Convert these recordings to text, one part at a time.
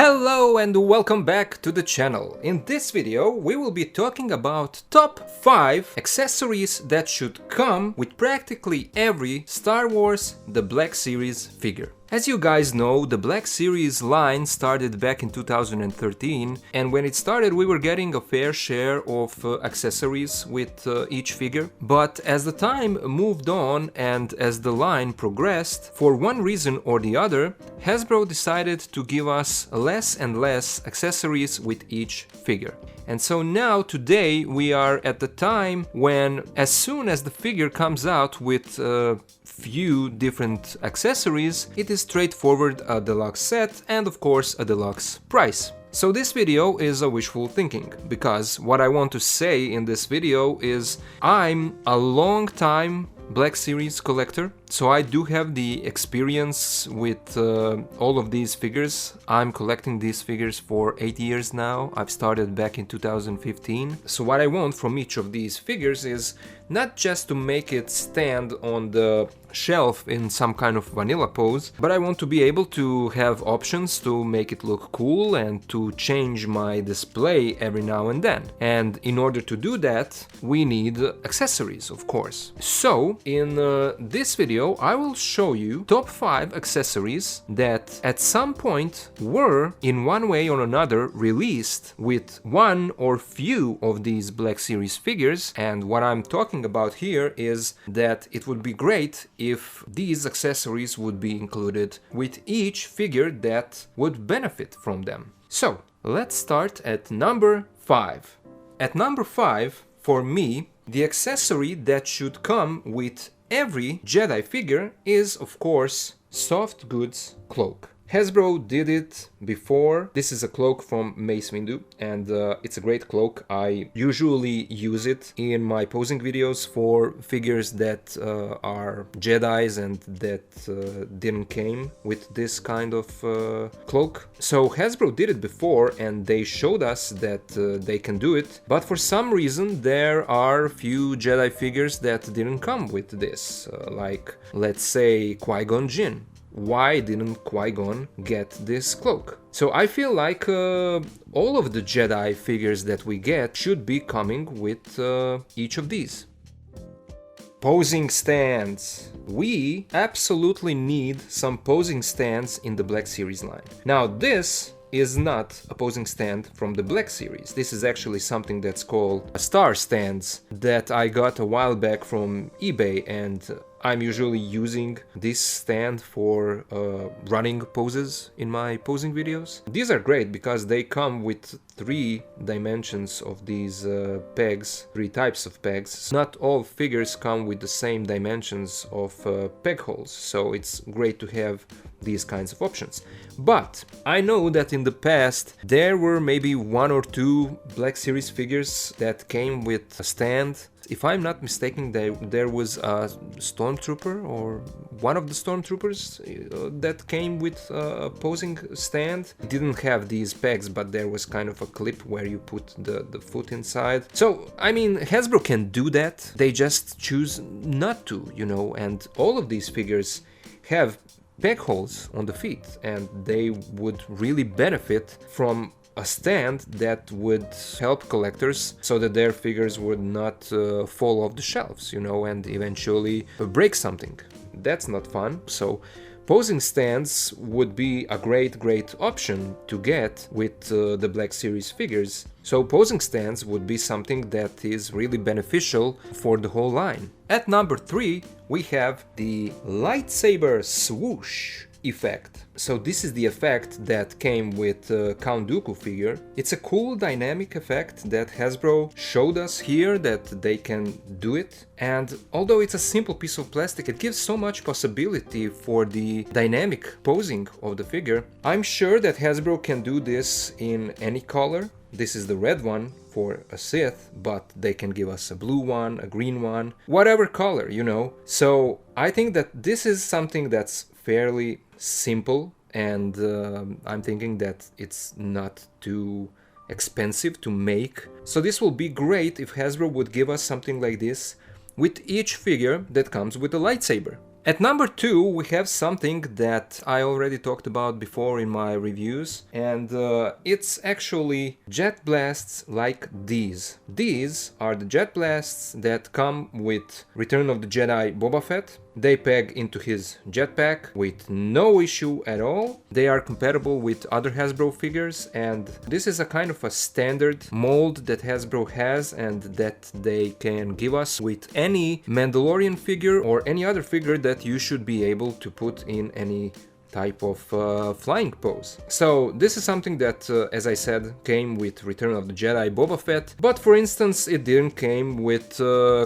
Hello and welcome back to the channel. In this video we will be talking about top 5 accessories that should come with practically every Star Wars The Black Series figure. As you guys know, the Black Series line started back in 2013, and when it started we were getting a fair share of accessories with each figure. But as the time moved on and as the line progressed, for one reason or the other, Hasbro decided to give us less and less accessories with each figure. And so now, today, we are at the time when, as soon as the figure comes out with a few different accessories, it is straightforward a deluxe set and, of course, a deluxe price. So this video is a wishful thinking, because what I want to say in this video is I'm a long time Black Series collector, so I do have the experience with all of these figures. I'm collecting these figures for 8 years now. I've started back in 2015. So what I want from each of these figures is not just to make it stand on the shelf in some kind of vanilla pose, but I want to be able to have options to make it look cool and to change my display every now and then. And in order to do that, we need accessories, of course. So in this video I will show you top 5 accessories that at some point were in one way or another released with one or few of these Black Series figures. And what I'm talking about here is that it would be great if these accessories would be included with each figure that would benefit from them. So let's start at number 5. At number 5, for me, the accessory that should come with every Jedi figure is, of course, soft goods cloak. Hasbro did it before. This is a cloak from Mace Windu, and it's a great cloak. I usually use it in my posing videos for figures that are Jedis and that didn't came with this kind of cloak. So Hasbro did it before and they showed us that they can do it, but for some reason there are few Jedi figures that didn't come with this, like let's say Qui-Gon Jinn. Why didn't Qui-Gon get this cloak? So I feel like all of the Jedi figures that we get should be coming with each of these. Posing stands. We absolutely need some posing stands in the Black Series line. Now this is not a posing stand from the Black Series. This is actually something that's called a star stands that I got a while back from eBay, and I'm usually using this stand for running poses in my posing videos. These are great because they come with 3 dimensions of these pegs, 3 types of pegs. Not all figures come with the same dimensions of peg holes, so it's great to have these kinds of options. But I know that in the past there were maybe 1 or 2 Black Series figures that came with a stand. If I'm not mistaken, there was a stormtrooper or one of the stormtroopers that came with a posing stand. It didn't have these pegs, but there was kind of a clip where you put the foot inside. So, I mean, Hasbro can do that. They just choose not to, you know, and all of these figures have peg holes on the feet, and they would really benefit from a stand that would help collectors so that their figures would not fall off the shelves, you know, and eventually break something. That's not fun. So posing stands would be a great option to get with the Black Series figures. So posing stands would be something that is really beneficial for the whole line. At number 3, we have the Lightsaber swoosh effect. So this is the effect that came with Count Dooku figure. It's a cool dynamic effect that Hasbro showed us here that they can do it. And although it's a simple piece of plastic, it gives so much possibility for the dynamic posing of the figure. I'm sure that Hasbro can do this in any color. This is the red one for a Sith, but they can give us a blue one, a green one, whatever color, you know. So I think that this is something that's fairly simple, and I'm thinking that it's not too expensive to make. So this will be great if Hasbro would give us something like this with each figure that comes with a lightsaber. At number 2 we have something that I already talked about before in my reviews, and it's actually jet blasts like these. These are the jet blasts that come with Return of the Jedi Boba Fett. They peg into his jetpack with no issue at all. They are compatible with other Hasbro figures, and this is a kind of a standard mold that Hasbro has and that they can give us with any Mandalorian figure or any other figure that you should be able to put in any type of flying pose. So this is something that, as I said, came with Return of the Jedi Boba Fett, but for instance it didn't came with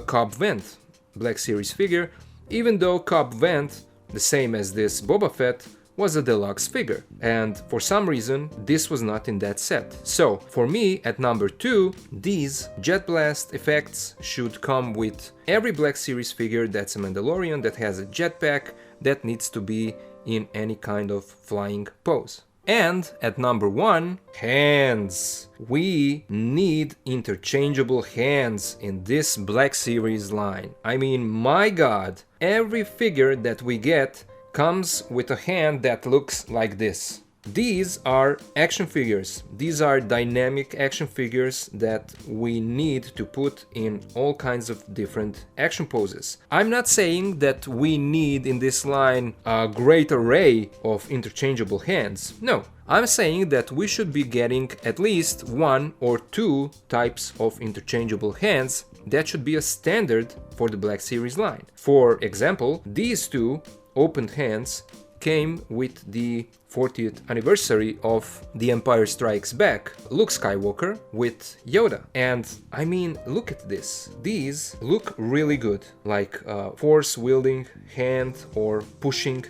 Cobb Vanth Black Series figure, even though Cobb Vanth, the same as this Boba Fett, was a deluxe figure, and for some reason this was not in that set. So for me, at number 2, these Jet Blast effects should come with every Black Series figure that's a Mandalorian that has a jetpack that needs to be in any kind of flying pose. And at number 1, hands. We need interchangeable hands in this Black Series line. I mean, my god, every figure that we get comes with a hand that looks like this. These are action figures. These are dynamic action figures that we need to put in all kinds of different action poses. I'm not saying that we need in this line a great array of interchangeable hands. No, I'm saying that we should be getting at least 1 or 2 types of interchangeable hands. That should be a standard for the Black Series line. For example, these 2 opened hands came with the 40th anniversary of The Empire Strikes Back, Luke Skywalker with Yoda. And I mean, look at this. These look really good, like force wielding hand or pushing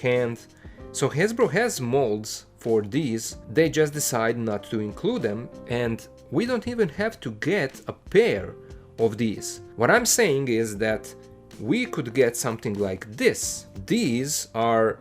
hand. So Hasbro has molds for these, they just decide not to include them, and we don't even have to get a pair of these. What I'm saying is that we could get something like this. These are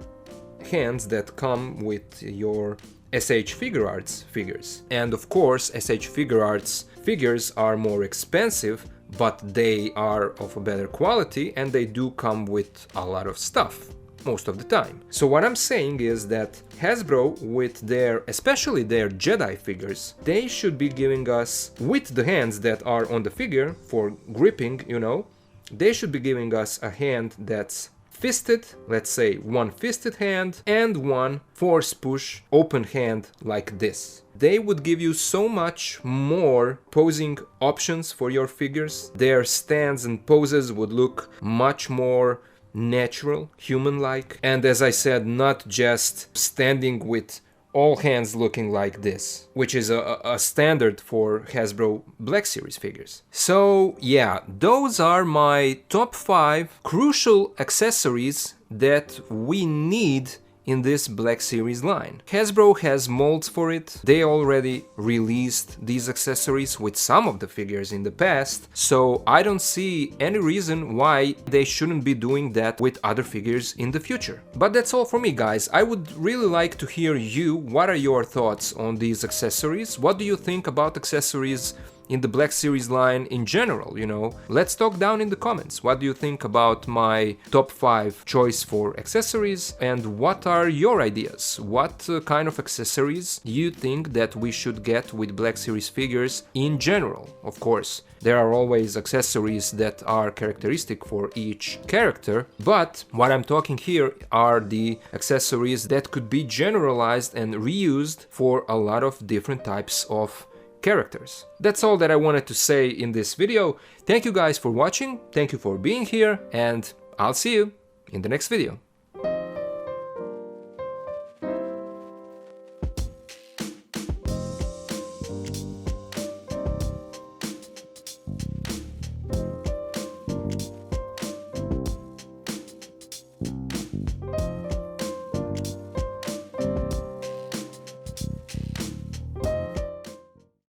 hands that come with your SH Figure Arts figures. And of course, SH Figure Arts figures are more expensive, but they are of a better quality and they do come with a lot of stuff most of the time. So what I'm saying is that Hasbro, with their, especially their Jedi figures, they should be giving us, with the hands that are on the figure for gripping, you know, they should be giving us a hand that's fisted, let's say one fisted hand, and one force push open hand like this. They would give you so much more posing options for your figures. Their stands and poses would look much more natural, human-like, and as I said, not just standing with all hands looking like this, which is a standard for Hasbro Black Series figures. So yeah, those are my top 5 crucial accessories that we need in this Black Series line. Hasbro has molds for it. They already released these accessories with some of the figures in the past, so I don't see any reason why they shouldn't be doing that with other figures in the future. But that's all for me, guys. I would really like to hear you. What are your thoughts on these accessories? What do you think about accessories in the Black Series line in general, you know? Let's talk down in the comments. What do you think about my top 5 choice for accessories, and what are your ideas? What kind of accessories you think that we should get with Black Series figures in general? Of course, there are always accessories that are characteristic for each character, but what I'm talking here are the accessories that could be generalized and reused for a lot of different types of characters. That's all that I wanted to say in this video. Thank you guys for watching, thank you for being here, and I'll see you in the next video.